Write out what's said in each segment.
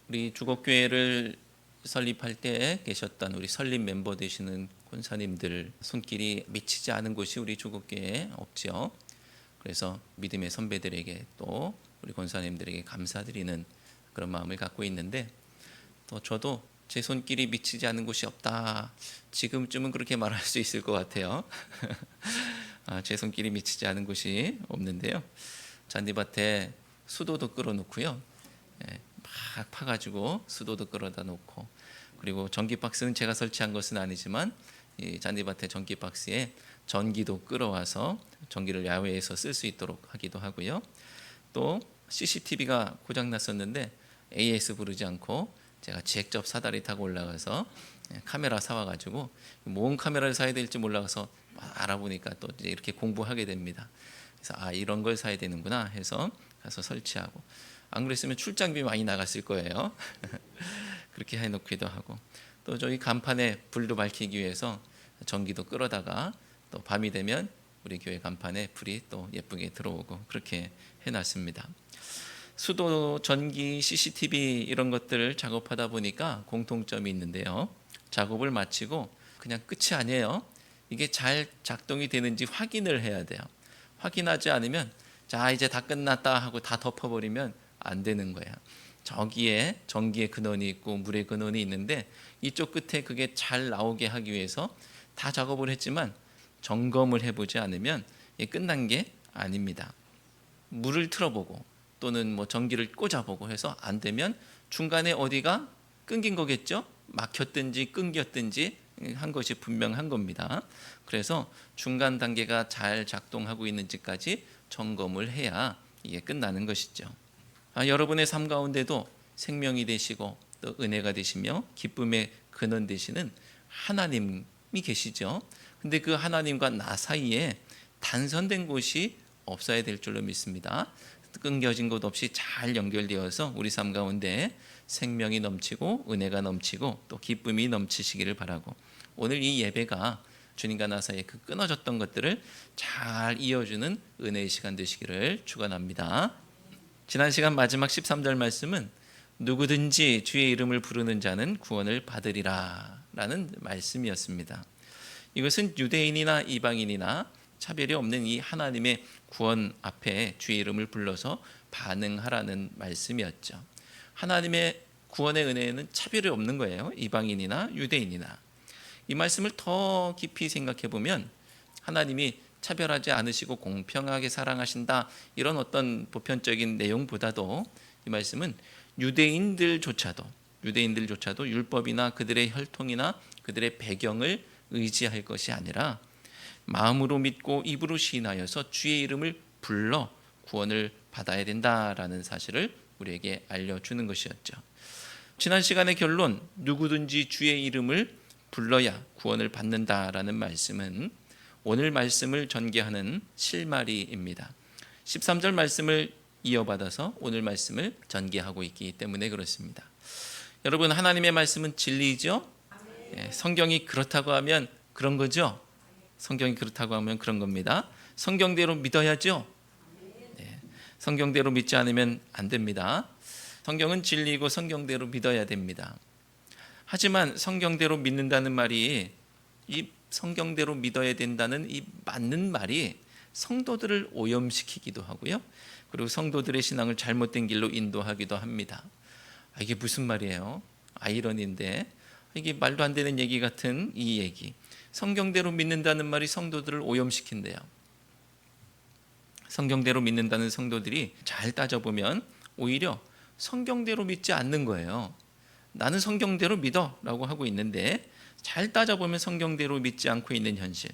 우리 주곡교회를 설립할 때 계셨던 우리 설립 멤버 되시는 권사님들 손길이 미치지 않은 곳이 우리 주곡교회에 없죠. 그래서 믿음의 선배들에게 또 우리 권사님들에게 감사드리는 그런 마음을 갖고 있는데, 또 저도 제 손길이 미치지 않은 곳이 없다, 지금쯤은 그렇게 말할 수 있을 것 같아요. 제 손길이 미치지 않은 곳이 없는데요. 잔디밭에 수도도 끌어놓고요, 막 파가지고 수도도 끌어다 놓고, 그리고 전기 박스는 제가 설치한 것은 아니지만 이 잔디밭에 전기 박스에 전기도 끌어와서 전기를 야외에서 쓸 수 있도록 하기도 하고요. 또 CCTV가 고장 났었는데 AS 부르지 않고 제가 직접 사다리 타고 올라가서 카메라 사와가지고 뭔 카메라를 사야 될지 몰라서 알아보니까 또 이제 이렇게 공부하게 됩니다. 그래서 이런 걸 사야 되는구나 해서 가서 설치하고, 안 그랬으면 출장비 많이 나갔을 거예요. 그렇게 해놓기도 하고, 또 저희 간판에 불도 밝히기 위해서 전기도 끌어다가 또 밤이 되면 우리 교회 간판에 불이 또 예쁘게 들어오고 그렇게 해놨습니다. 수도, 전기, CCTV 이런 것들을 작업하다 보니까 공통점이 있는데요. 작업을 마치고 그냥 끝이 아니에요. 이게 잘 작동이 되는지 확인을 해야 돼요. 확인하지 않으면 자 이제 다 끝났다 하고 다 덮어버리면 안 되는 거예요. 저기에 전기의 근원이 있고 물의 근원이 있는데 이쪽 끝에 그게 잘 나오게 하기 위해서 다 작업을 했지만 점검을 해보지 않으면 끝난 게 아닙니다. 물을 틀어보고 또는 뭐 전기를 꽂아보고 해서 안 되면 중간에 어디가 끊긴 거겠죠? 막혔든지 끊겼든지 한 것이 분명한 겁니다. 그래서 중간 단계가 잘 작동하고 있는지까지 점검을 해야 이게 끝나는 것이죠. 여러분의 삶 가운데도 생명이 되시고 또 은혜가 되시며 기쁨의 근원 되시는 하나님이 계시죠. 근데 그 하나님과 나 사이에 단선된 곳이 없어야 될 줄로 믿습니다. 끊겨진 곳 없이 잘 연결되어서 우리 삶 가운데 생명이 넘치고 은혜가 넘치고 또 기쁨이 넘치시기를 바라고, 오늘 이 예배가 주님과 나 사이에 그 끊어졌던 것들을 잘 이어주는 은혜의 시간 되시기를 축원합니다. 지난 시간 마지막 13절 말씀은 누구든지 주의 이름을 부르는 자는 구원을 받으리라 라는 말씀이었습니다. 이것은 유대인이나 이방인이나 차별이 없는 이 하나님의 구원 앞에 주의 이름을 불러서 반응하라는 말씀이었죠. 하나님의 구원의 은혜에는 차별이 없는 거예요. 이방인이나 유대인이나. 이 말씀을 더 깊이 생각해 보면 하나님이 차별하지 않으시고 공평하게 사랑하신다, 이런 어떤 보편적인 내용보다도 이 말씀은 유대인들조차도 율법이나 그들의 혈통이나 그들의 배경을 의지할 것이 아니라 마음으로 믿고 입으로 시인하여서 주의 이름을 불러 구원을 받아야 된다라는 사실을 우리에게 알려주는 것이었죠. 지난 시간의 결론, 누구든지 주의 이름을 불러야 구원을 받는다라는 말씀은 오늘 말씀을 전개하는 실마리입니다. 13절 말씀을 이어받아서 오늘 말씀을 전개하고 있기 때문에 그렇습니다. 여러분, 하나님의 말씀은 진리죠? 성경이 그렇다고 하면 그런 거죠? 성경이 그렇다고 하면 그런 겁니다. 성경대로 믿어야죠? 성경대로 믿지 않으면 안 됩니다. 성경은 진리이고 성경대로 믿어야 됩니다. 하지만 성경대로 믿는다는 말이, 이 성경대로 믿어야 된다는 이 맞는 말이 성도들을 오염시키기도 하고요, 그리고 성도들의 신앙을 잘못된 길로 인도하기도 합니다. 이게 무슨 말이에요? 아이러니인데, 이게 말도 안 되는 얘기 같은 이 얘기, 성경대로 믿는다는 말이 성도들을 오염시킨대요. 성경대로 믿는다는 성도들이 잘 따져보면 오히려 성경대로 믿지 않는 거예요. 나는 성경대로 믿어 라고 하고 있는데 잘 따져보면 성경대로 믿지 않고 있는 현실.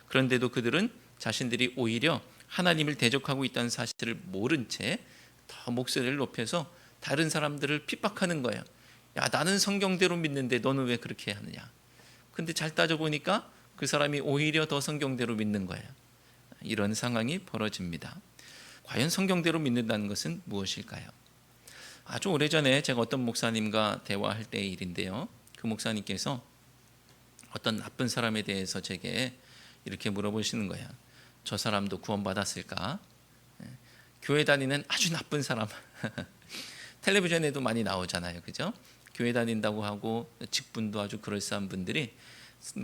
그런데도 그들은 자신들이 오히려 하나님을 대적하고 있다는 사실을 모른 채 더 목소리를 높여서 다른 사람들을 핍박하는 거예요. 야, 나는 성경대로 믿는데 너는 왜 그렇게 하느냐. 근데 잘 따져보니까 그 사람이 오히려 더 성경대로 믿는 거예요. 이런 상황이 벌어집니다. 과연 성경대로 믿는다는 것은 무엇일까요? 아주 오래전에 제가 어떤 목사님과 대화할 때의 일인데요, 그 목사님께서 어떤 나쁜 사람에 대해서 제게 이렇게 물어보시는 거야. 저 사람도 구원받았을까? 교회 다니는 아주 나쁜 사람. 텔레비전에도 많이 나오잖아요. 그죠? 교회 다닌다고 하고 직분도 아주 그럴싸한 분들이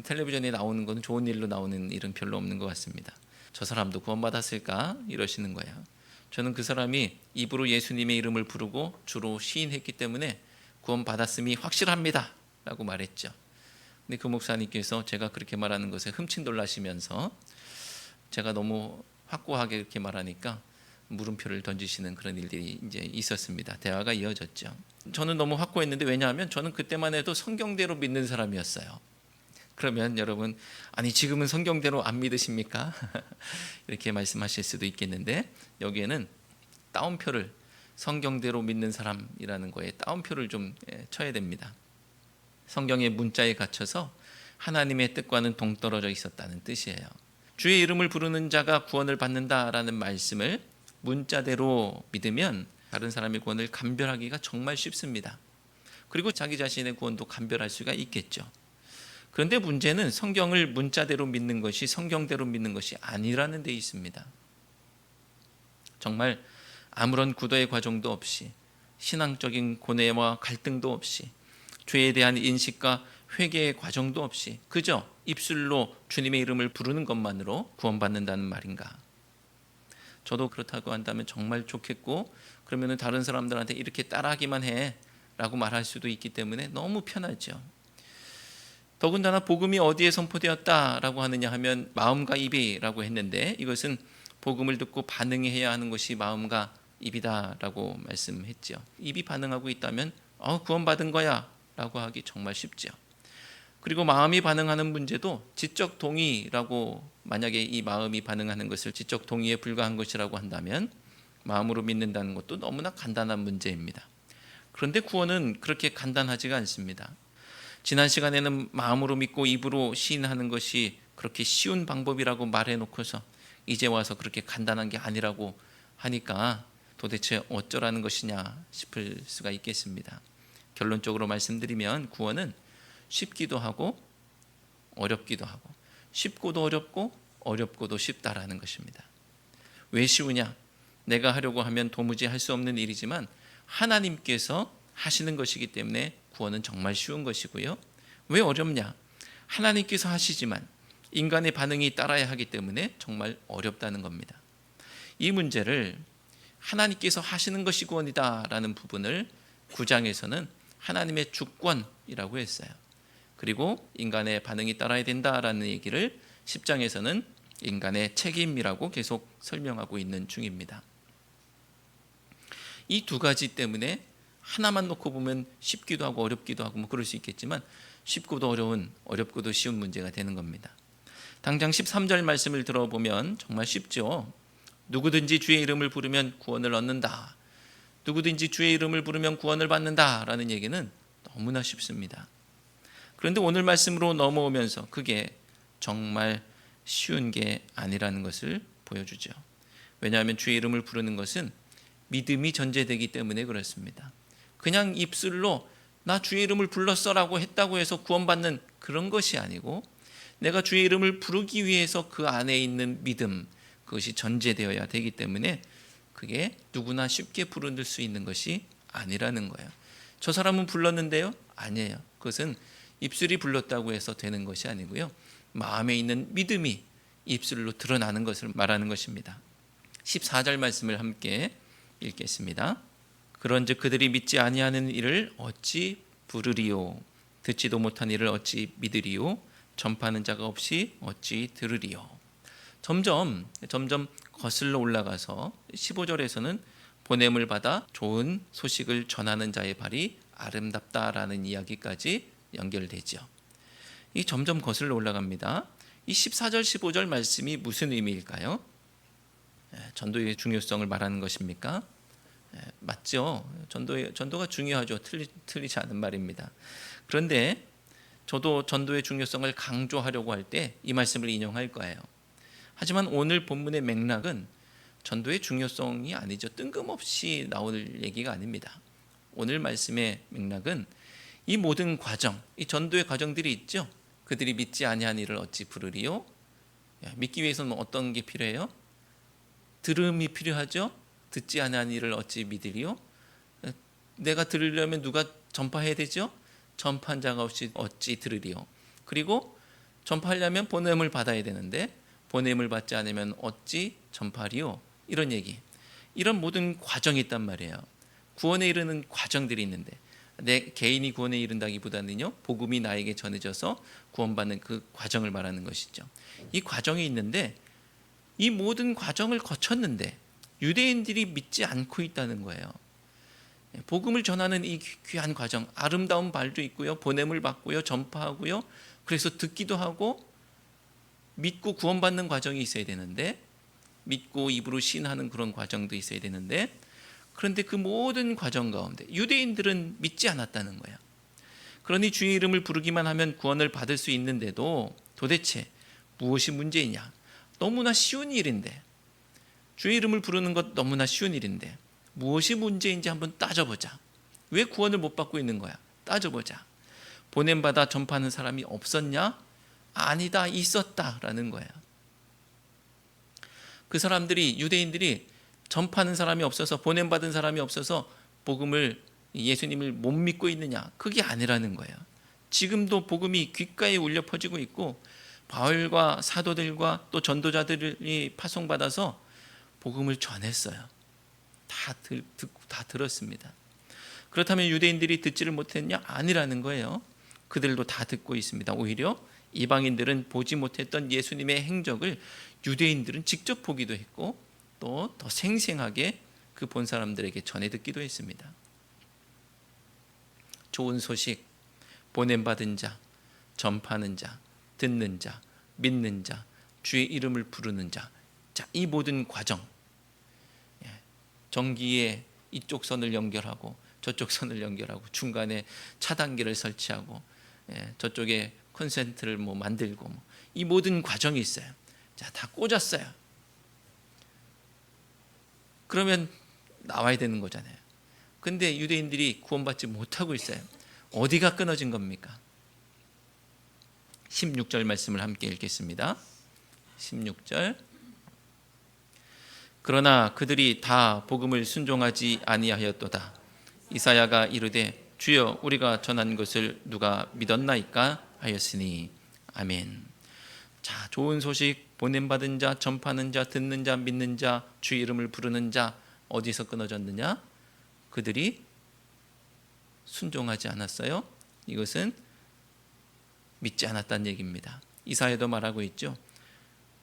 텔레비전에 나오는 건 좋은 일로 나오는 일은 별로 없는 것 같습니다. 저 사람도 구원받았을까? 이러시는 거예요. 저는 그 사람이 입으로 예수님의 이름을 부르고 주로 시인했기 때문에 구원받았음이 확실합니다 라고 말했죠. 근데 그 목사님께서 제가 그렇게 말하는 것에 흠칫 놀라시면서 제가 너무 확고하게 그렇게 말하니까 물음표를 던지시는 그런 일들이 이제 있었습니다. 대화가 이어졌죠. 저는 너무 확고했는데, 왜냐하면 저는 그때만 해도 성경대로 믿는 사람이었어요. 그러면 여러분, 아니 지금은 성경대로 안 믿으십니까? 이렇게 말씀하실 수도 있겠는데, 여기에는 따옴표를, 성경대로 믿는 사람이라는 거에 따옴표를 좀 쳐야 됩니다. 성경의 문자에 갇혀서 하나님의 뜻과는 동떨어져 있었다는 뜻이에요. 주의 이름을 부르는 자가 구원을 받는다라는 말씀을 문자대로 믿으면 다른 사람의 구원을 감별하기가 정말 쉽습니다. 그리고 자기 자신의 구원도 감별할 수가 있겠죠. 그런데 문제는 성경을 문자대로 믿는 것이 성경대로 믿는 것이 아니라는 데 있습니다. 정말 아무런 구도의 과정도 없이, 신앙적인 고뇌와 갈등도 없이, 죄에 대한 인식과 회개의 과정도 없이 그저 입술로 주님의 이름을 부르는 것만으로 구원받는다는 말인가? 저도 그렇다고 한다면 정말 좋겠고, 그러면 다른 사람들한테 이렇게 따라하기만 해 라고 말할 수도 있기 때문에 너무 편하죠. 더군다나 복음이 어디에 선포되었다라고 하느냐 하면 마음과 입이라고 했는데, 이것은 복음을 듣고 반응해야 하는 것이 마음과 입이다라고 말씀했죠. 입이 반응하고 있다면 구원받은 거야 라고 하기 정말 쉽죠. 그리고 마음이 반응하는 문제도 지적 동의라고, 만약에 이 마음이 반응하는 것을 지적 동의에 불과한 것이라고 한다면 마음으로 믿는다는 것도 너무나 간단한 문제입니다. 그런데 구원은 그렇게 간단하지가 않습니다. 지난 시간에는 마음으로 믿고 입으로 시인하는 것이 그렇게 쉬운 방법이라고 말해놓고서 이제 와서 그렇게 간단한 게 아니라고 하니까 도대체 어쩌라는 것이냐 싶을 수가 있겠습니다. 결론적으로 말씀드리면 구원은 쉽기도 하고 어렵기도 하고, 쉽고도 어렵고 어렵고도 쉽다라는 것입니다. 왜 쉬우냐? 내가 하려고 하면 도무지 할 수 없는 일이지만 하나님께서 하시는 것이기 때문에 구원은 정말 쉬운 것이고요. 왜 어렵냐? 하나님께서 하시지만 인간의 반응이 따라야 하기 때문에 정말 어렵다는 겁니다. 이 문제를 하나님께서 하시는 것이 구원이다라는 부분을 9장에서는 하나님의 주권이라고 했어요. 그리고 인간의 반응이 따라야 된다라는 얘기를 10장에서는 인간의 책임이라고 계속 설명하고 있는 중입니다. 이 두 가지 때문에 하나만 놓고 보면 쉽기도 하고 어렵기도 하고 그럴 수 있겠지만, 쉽고도 어려운, 어렵고도 쉬운 문제가 되는 겁니다. 당장 13절 말씀을 들어보면 정말 쉽죠. 누구든지 주의 이름을 부르면 구원을 얻는다. 누구든지 주의 이름을 부르면 구원을 받는다 라는 얘기는 너무나 쉽습니다. 그런데 오늘 말씀으로 넘어오면서 그게 정말 쉬운 게 아니라는 것을 보여주죠. 왜냐하면 주의 이름을 부르는 것은 믿음이 전제되기 때문에 그렇습니다. 그냥 입술로 나 주의 이름을 불렀어라고 했다고 해서 구원받는 그런 것이 아니고, 내가 주의 이름을 부르기 위해서 그 안에 있는 믿음, 그것이 전제되어야 되기 때문에 그게 누구나 쉽게 부를 수 있는 것이 아니라는 거예요. 저 사람은 불렀는데요? 아니에요. 그것은 입술이 불렀다고 해서 되는 것이 아니고요, 마음에 있는 믿음이 입술로 드러나는 것을 말하는 것입니다. 14절 말씀을 함께 읽겠습니다. 그런즉 그들이 믿지 아니하는 일을 어찌 부르리요? 듣지도 못한 일을 어찌 믿으리요? 전파하는 자가 없이 어찌 들으리요? 점점 거슬러 올라가서 15절에서는 보냄을 받아 좋은 소식을 전하는 자의 발이 아름답다라는 이야기까지 연결되죠. 이 점점 거슬러 올라갑니다. 이 14절 15절 말씀이 무슨 의미일까요? 전도의 중요성을 말하는 것입니까? 맞죠. 전도가 중요하죠. 틀리지 않은 말입니다. 그런데 저도 전도의 중요성을 강조하려고 할 때 이 말씀을 인용할 거예요. 하지만 오늘 본문의 맥락은 전도의 중요성이 아니죠. 뜬금없이 나올 얘기가 아닙니다. 오늘 말씀의 맥락은 이 모든 과정, 이 전도의 과정들이 있죠. 그들이 믿지 아니한 이를 어찌 부르리요? 믿기 위해서는 어떤 게 필요해요? 들음이 필요하죠. 듣지 아니한 이를 어찌 믿으리요? 내가 들으려면 누가 전파해야 되죠? 전파한 자가 없이 어찌 들으리요? 그리고 전파하려면 보냄을 받아야 되는데 보냄을 받지 않으면 어찌 전파하리요? 이런 얘기. 이런 모든 과정이 있단 말이에요. 구원에 이르는 과정들이 있는데 내 개인이 구원에 이른다기보다는요, 복음이 나에게 전해져서 구원받는 그 과정을 말하는 것이죠. 이 과정이 있는데 이 모든 과정을 거쳤는데 유대인들이 믿지 않고 있다는 거예요. 복음을 전하는 이 귀한 과정, 아름다운 말도 있고요, 보냄을 받고요, 전파하고요, 그래서 듣기도 하고 믿고 구원받는 과정이 있어야 되는데, 믿고 입으로 시인하는 그런 과정도 있어야 되는데, 그런데 그 모든 과정 가운데 유대인들은 믿지 않았다는 거예요. 그러니 주의 이름을 부르기만 하면 구원을 받을 수 있는데도 도대체 무엇이 문제이냐? 너무나 쉬운 일인데, 주의 이름을 부르는 것 너무나 쉬운 일인데 무엇이 문제인지 한번 따져보자. 왜 구원을 못 받고 있는 거야? 따져보자. 보냄받아 전파하는 사람이 없었냐? 아니다, 있었다라는 거예요. 그 사람들이, 유대인들이 전파하는 사람이 없어서, 보냄받은 사람이 없어서 복음을, 예수님을 못 믿고 있느냐? 그게 아니라는 거예요. 지금도 복음이 귓가에 울려 퍼지고 있고 바울과 사도들과 또 전도자들이 파송받아서 복음을 전했어요. 다 들었습니다. 그렇다면 유대인들이 듣지를 못했냐? 아니라는 거예요. 그들도 다 듣고 있습니다. 오히려 이방인들은 보지 못했던 예수님의 행적을 유대인들은 직접 보기도 했고 또 더 생생하게 그 본 사람들에게 전해 듣기도 했습니다. 좋은 소식, 보냄받은 자, 전파하는 자, 듣는 자, 믿는 자, 주의 이름을 부르는 자, 이 모든 과정, 전기에 이쪽 선을 연결하고 저쪽 선을 연결하고 중간에 차단기를 설치하고 저쪽에 콘센트를 만들고 이 모든 과정이 있어요. 자, 다 꽂았어요. 그러면 나와야 되는 거잖아요. 근데 유대인들이 구원받지 못하고 있어요. 어디가 끊어진 겁니까? 16절 말씀을 함께 읽겠습니다. 16절. 그러나 그들이 다 복음을 순종하지 아니하였도다. 이사야가 이르되 주여 우리가 전한 것을 누가 믿었나이까 하였으니. 아멘. 자, 좋은 소식, 보냄받은 자, 전파하는 자, 듣는 자, 믿는 자, 주 이름을 부르는 자, 어디서 끊어졌느냐? 그들이 순종하지 않았어요. 이것은 믿지 않았다는 얘기입니다. 이사야도 말하고 있죠.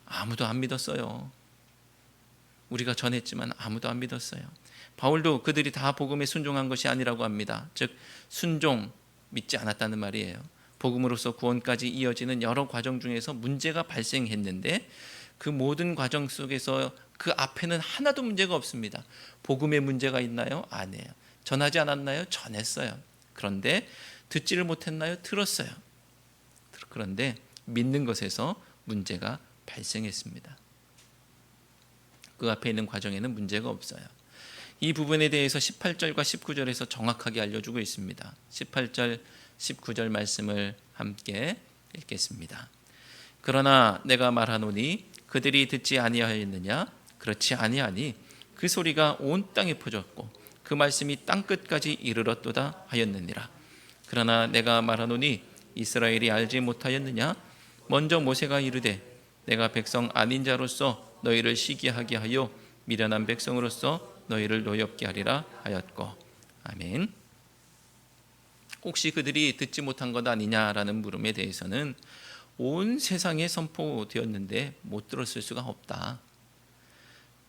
아무도 안 믿었어요. 우리가 전했지만 아무도 안 믿었어요. 바울도 그들이 다 복음에 순종한 것이 아니라고 합니다. 즉 순종, 믿지 않았다는 말이에요. 복음으로서 구원까지 이어지는 여러 과정 중에서 문제가 발생했는데 그 모든 과정 속에서 그 앞에는 하나도 문제가 없습니다. 복음에 문제가 있나요? 아니에요. 전하지 않았나요? 전했어요. 그런데 듣지를 못했나요? 들었어요. 그런데 믿는 것에서 문제가 발생했습니다. 그 앞에 있는 과정에는 문제가 없어요. 이 부분에 대해서 18절과 19절에서 정확하게 알려주고 있습니다. 18절, 19절 말씀을 함께 읽겠습니다. 그러나 내가 말하노니 그들이 듣지 아니하였느냐? 그렇지 아니하니 그 소리가 온 땅에 퍼졌고 그 말씀이 땅끝까지 이르렀도다 하였느니라. 그러나 내가 말하노니 이스라엘이 알지 못하였느냐? 먼저 모세가 이르되 내가 백성 아닌 자로서 너희를 시기하게 하여 미련한 백성으로서 너희를 노엽게 하리라 하였고. 아멘. 혹시 그들이 듣지 못한 것 아니냐라는 물음에 대해서는 온 세상에 선포되었는데 못 들었을 수가 없다.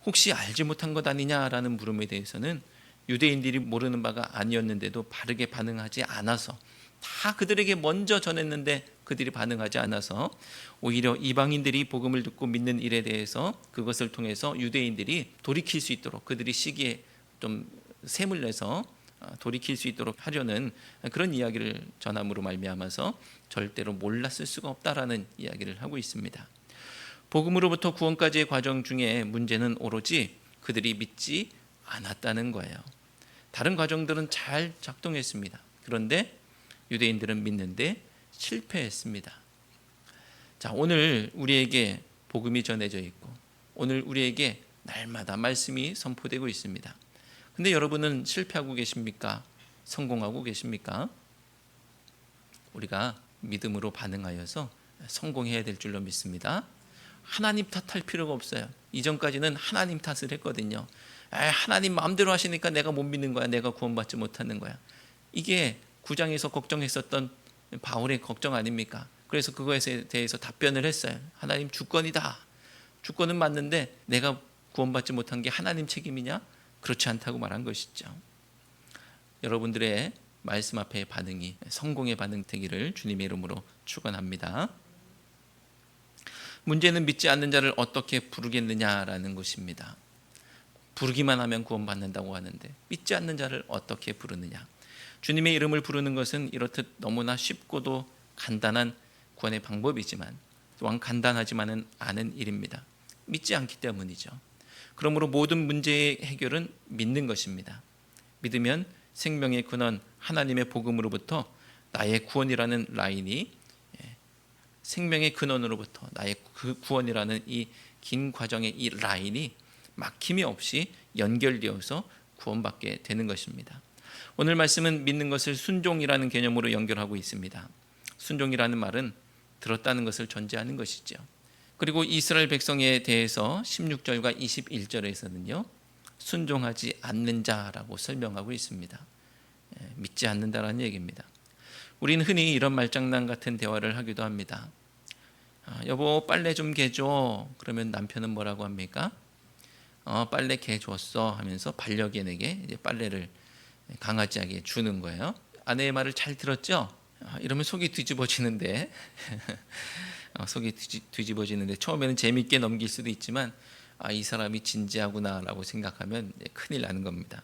혹시 알지 못한 것 아니냐라는 물음에 대해서는 유대인들이 모르는 바가 아니었는데도 바르게 반응하지 않아서, 다 그들에게 먼저 전했는데 그들이 반응하지 않아서 오히려 이방인들이 복음을 듣고 믿는 일에 대해서 그것을 통해서 유대인들이 돌이킬 수 있도록, 그들이 시기에 좀 셈을 내서 돌이킬 수 있도록 하려는 그런 이야기를 전함으로 말미암아서 절대로 몰랐을 수가 없다라는 이야기를 하고 있습니다. 복음으로부터 구원까지의 과정 중에 문제는 오로지 그들이 믿지 않았다는 거예요. 다른 과정들은 잘 작동했습니다. 그런데 유대인들은 믿는데 실패했습니다. 자, 오늘 우리에게 복음이 전해져 있고 오늘 우리에게 날마다 말씀이 선포되고 있습니다. 근데 여러분은 실패하고 계십니까? 성공하고 계십니까? 우리가 믿음으로 반응하여서 성공해야 될 줄로 믿습니다. 하나님 탓할 필요가 없어요. 이전까지는 하나님 탓을 했거든요. 하나님 마음대로 하시니까 내가 못 믿는 거야. 내가 구원받지 못하는 거야. 이게 9장에서 걱정했었던 바울의 걱정 아닙니까? 그래서 그것에 대해서 답변을 했어요. 하나님 주권이다. 주권은 맞는데 내가 구원받지 못한 게 하나님 책임이냐? 그렇지 않다고 말한 것이죠. 여러분들의 말씀 앞에 반응이 성공의 반응 되기를 주님의 이름으로 축원합니다. 문제는 믿지 않는 자를 어떻게 부르겠느냐라는 것입니다. 부르기만 하면 구원받는다고 하는데 믿지 않는 자를 어떻게 부르느냐. 주님의 이름을 부르는 것은 이렇듯 너무나 쉽고도 간단한 구원의 방법이지만 또한 간단하지만은 않은 일입니다. 믿지 않기 때문이죠. 그러므로 모든 문제의 해결은 믿는 것입니다. 믿으면 생명의 근원 하나님의 복음으로부터 나의 구원이라는 라인이 생명의 근원으로부터 나의 구원이라는 이 긴 과정의 이 라인이 막힘이 없이 연결되어서 구원받게 되는 것입니다. 오늘 말씀은 믿는 것을 순종이라는 개념으로 연결하고 있습니다. 순종이라는 말은 들었다는 것을 전제하는 것이죠. 그리고 이스라엘 백성에 대해서 16절과 21절에서는요. 순종하지 않는 자라고 설명하고 있습니다. 믿지 않는다라는 얘기입니다. 우리는 흔히 이런 말장난 같은 대화를 하기도 합니다. 여보 빨래 좀 개줘. 그러면 남편은 뭐라고 합니까? 빨래 개 줬어 하면서 반려견에게 이제 빨래를 강아지에게 주는 거예요. 아내의 말을 잘 들었죠? 이러면 속이 뒤집어지는데 속이 뒤집어지는데 처음에는 재밌게 넘길 수도 있지만 이 사람이 진지하구나라고 생각하면 큰일 나는 겁니다.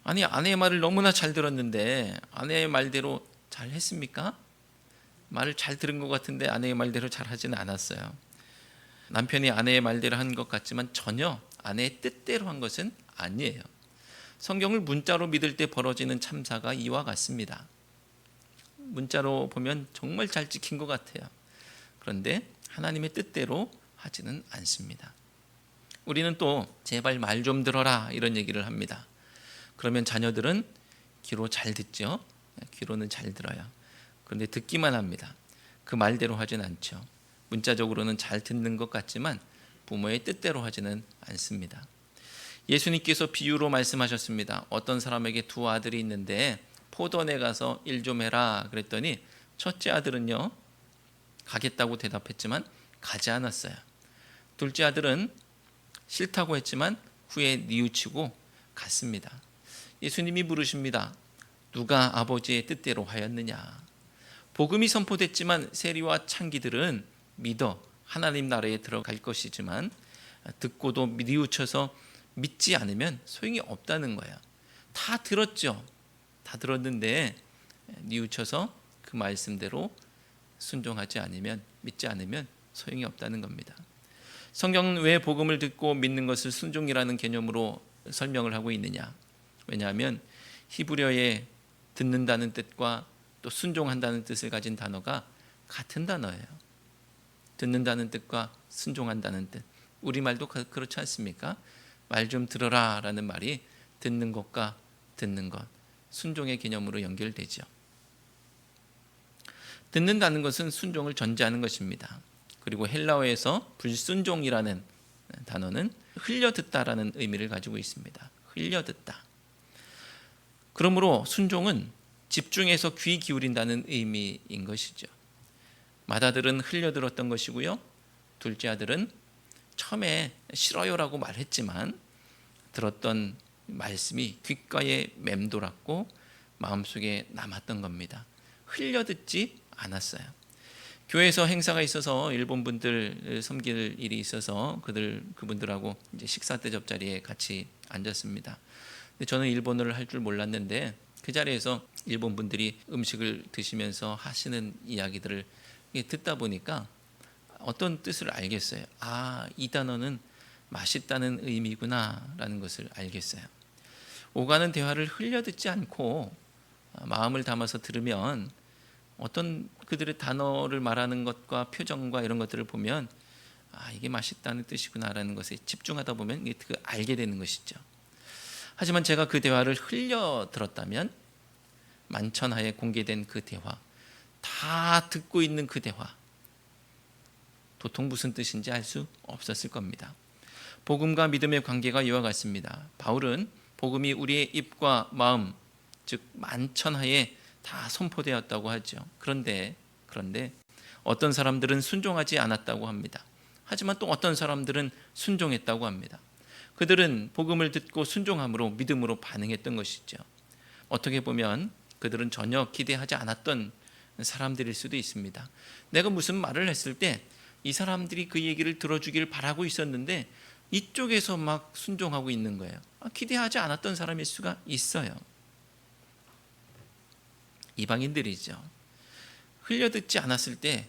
아니 아내의 말을 너무나 잘 들었는데 아내의 말대로 잘 했습니까? 말을 잘 들은 것 같은데 아내의 말대로 잘 하지는 않았어요. 남편이 아내의 말대로 한 것 같지만 전혀 아내의 뜻대로 한 것은 아니에요. 성경을 문자로 믿을 때 벌어지는 참사가 이와 같습니다. 문자로 보면 정말 잘 찍힌 것 같아요. 그런데 하나님의 뜻대로 하지는 않습니다. 우리는 또 제발 말 좀 들어라 이런 얘기를 합니다. 그러면 자녀들은 귀로 잘 듣죠. 귀로는 잘 들어요. 그런데 듣기만 합니다. 그 말대로 하진 않죠. 문자적으로는 잘 듣는 것 같지만 부모의 뜻대로 하지는 않습니다. 예수님께서 비유로 말씀하셨습니다. 어떤 사람에게 두 아들이 있는데 포도원에 가서 일 좀 해라 그랬더니 첫째 아들은요 가겠다고 대답했지만 가지 않았어요. 둘째 아들은 싫다고 했지만 후에 뉘우치고 갔습니다. 예수님이 물으십니다. 누가 아버지의 뜻대로 하였느냐? 복음이 선포됐지만 세리와 창기들은 믿어 하나님 나라에 들어갈 것이지만 듣고도 뉘우쳐서 믿지 않으면 소용이 없다는 거예요. 다 들었죠. 다 들었는데 뉘우쳐서 그 말씀대로 순종하지 않으면 믿지 않으면 소용이 없다는 겁니다. 성경은 왜 복음을 듣고 믿는 것을 순종이라는 개념으로 설명을 하고 있느냐? 왜냐하면 히브리어의 듣는다는 뜻과 또 순종한다는 뜻을 가진 단어가 같은 단어예요. 듣는다는 뜻과 순종한다는 뜻. 우리말도 그렇지 않습니까? 말 좀 들어라 라는 말이 듣는 것과 듣는 것, 순종의 개념으로 연결되죠. 듣는다는 것은 순종을 전제하는 것입니다. 그리고 헬라어에서 불순종이라는 단어는 흘려듣다라는 의미를 가지고 있습니다. 흘려듣다. 그러므로 순종은 집중해서 귀 기울인다는 의미인 것이죠. 맏아들은 흘려들었던 것이고요. 둘째 아들은 처음에 싫어요라고 말했지만 들었던 말씀이 귓가에 맴돌았고 마음속에 남았던 겁니다. 흘려듣지 않았어요. 교회에서 행사가 있어서 일본 분들 섬길 일이 있어서 그분들하고 이제 식사 대접 자리에 같이 앉았습니다. 근데 저는 일본어를 할 줄 몰랐는데 그 자리에서 일본 분들이 음식을 드시면서 하시는 이야기들을 듣다 보니까 어떤 뜻을 알겠어요. 이 단어는 맛있다는 의미구나라는 것을 알겠어요. 오가는 대화를 흘려듣지 않고 마음을 담아서 들으면 어떤 그들의 단어를 말하는 것과 표정과 이런 것들을 보면 이게 맛있다는 뜻이구나라는 것에 집중하다 보면 이게 알게 되는 것이죠. 하지만 제가 그 대화를 흘려 들었다면 만천하에 공개된 그 대화, 다 듣고 있는 그 대화, 도통 무슨 뜻인지 알 수 없었을 겁니다. 복음과 믿음의 관계가 이와 같습니다. 바울은 복음이 우리의 입과 마음, 즉 만천하에 다 선포되었다고 하죠. 그런데 어떤 사람들은 순종하지 않았다고 합니다. 하지만 또 어떤 사람들은 순종했다고 합니다. 그들은 복음을 듣고 순종함으로 믿음으로 반응했던 것이죠. 어떻게 보면 그들은 전혀 기대하지 않았던 사람들일 수도 있습니다. 내가 무슨 말을 했을 때 이 사람들이 그 얘기를 들어주기를 바라고 있었는데 이쪽에서 막 순종하고 있는 거예요. 기대하지 않았던 사람일 수가 있어요. 이방인들이죠. 흘려듣지 않았을 때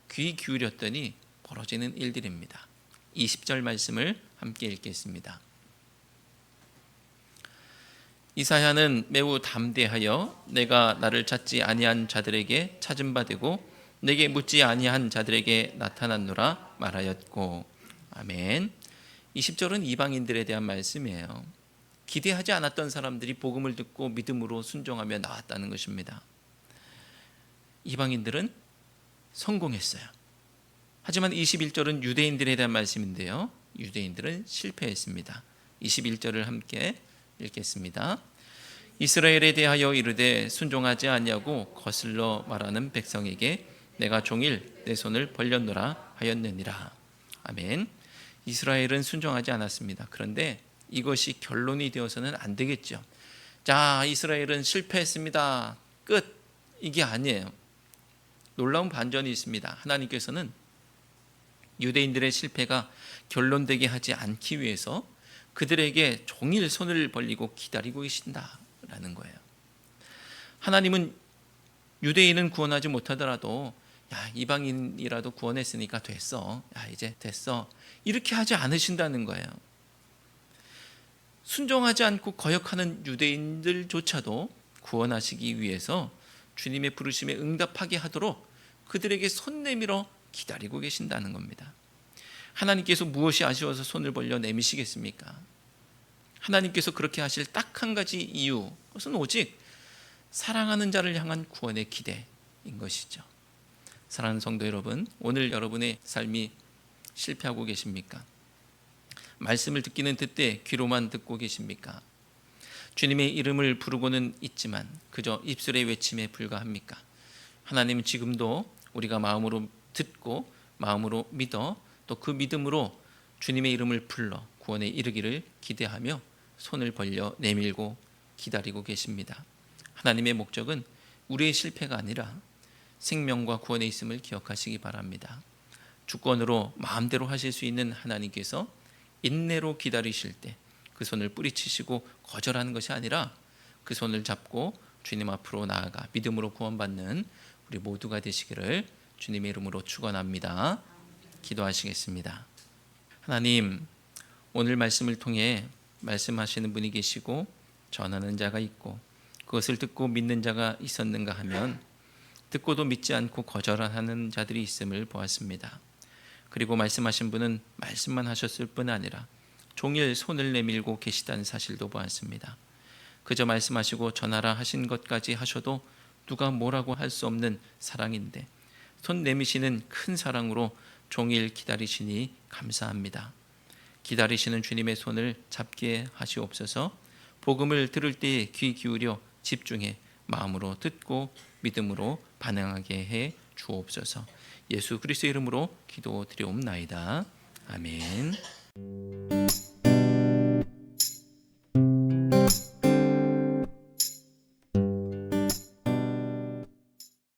귀 기울였더니 벌어지는 일들입니다. 20절 말씀을 함께 읽겠습니다. 이사야는 매우 담대하여 내가 나를 찾지 아니한 자들에게 찾은 바 되고 내게 묻지 아니한 자들에게 나타났노라 말하였고. 아멘. 20절은 이방인들에 대한 말씀이에요. 기대하지 않았던 사람들이 복음을 듣고 믿음으로 순종하며 나왔다는 것입니다. 이방인들은 성공했어요. 하지만 21절은 유대인들에 대한 말씀인데요, 유대인들은 실패했습니다. 21절을 함께 읽겠습니다. 이스라엘에 대하여 이르되 순종하지 아니하고 거슬러 말하는 백성에게 내가 종일 내 손을 벌렸노라 하였느니라. 아멘. 이스라엘은 순종하지 않았습니다. 그런데 이것이 결론이 되어서는 안 되겠죠. 자, 이스라엘은 실패했습니다. 끝. 이게 아니에요. 놀라운 반전이 있습니다. 하나님께서는 유대인들의 실패가 결론되게 하지 않기 위해서 그들에게 종일 손을 벌리고 기다리고 계신다라는 거예요. 하나님은 유대인은 구원하지 못하더라도 이방인이라도 구원했으니까 됐어. 이제 됐어. 이렇게 하지 않으신다는 거예요. 순종하지 않고 거역하는 유대인들조차도 구원하시기 위해서 주님의 부르심에 응답하게 하도록 그들에게 손 내밀어 기다리고 계신다는 겁니다. 하나님께서 무엇이 아쉬워서 손을 벌려 내미시겠습니까? 하나님께서 그렇게 하실 딱 한 가지 이유, 그것은 오직 사랑하는 자를 향한 구원의 기대인 것이죠. 사랑하는 성도 여러분, 오늘 여러분의 삶이 실패하고 계십니까? 말씀을 듣기는 듣되 귀로만 듣고 계십니까? 주님의 이름을 부르고는 있지만 그저 입술의 외침에 불과합니까? 하나님은 지금도 우리가 마음으로 듣고 마음으로 믿어 또 그 믿음으로 주님의 이름을 불러 구원에 이르기를 기대하며 손을 벌려 내밀고 기다리고 계십니다. 하나님의 목적은 우리의 실패가 아니라 생명과 구원에 있음을 기억하시기 바랍니다. 주권으로 마음대로 하실 수 있는 하나님께서 인내로 기다리실 때 그 손을 뿌리치시고 거절하는 것이 아니라 그 손을 잡고 주님 앞으로 나아가 믿음으로 구원받는 우리 모두가 되시기를 주님의 이름으로 축원합니다. 기도하시겠습니다. 하나님, 오늘 말씀을 통해 말씀하시는 분이 계시고 전하는 자가 있고 그것을 듣고 믿는 자가 있었는가 하면 듣고도 믿지 않고 거절하는 자들이 있음을 보았습니다. 그리고 말씀하신 분은 말씀만 하셨을 뿐 아니라 종일 손을 내밀고 계시다는 사실도 보았습니다. 그저 말씀하시고 전하라 하신 것까지 하셔도 누가 뭐라고 할 수 없는 사랑인데 손 내미시는 큰 사랑으로 종일 기다리시니 감사합니다. 기다리시는 주님의 손을 잡게 하시옵소서. 복음을 들을 때에 귀 기울여 집중해 마음으로 듣고 믿음으로 반응하게 해 주옵소서. 예수 그리스도의 이름으로 기도드리옵나이다. 아멘.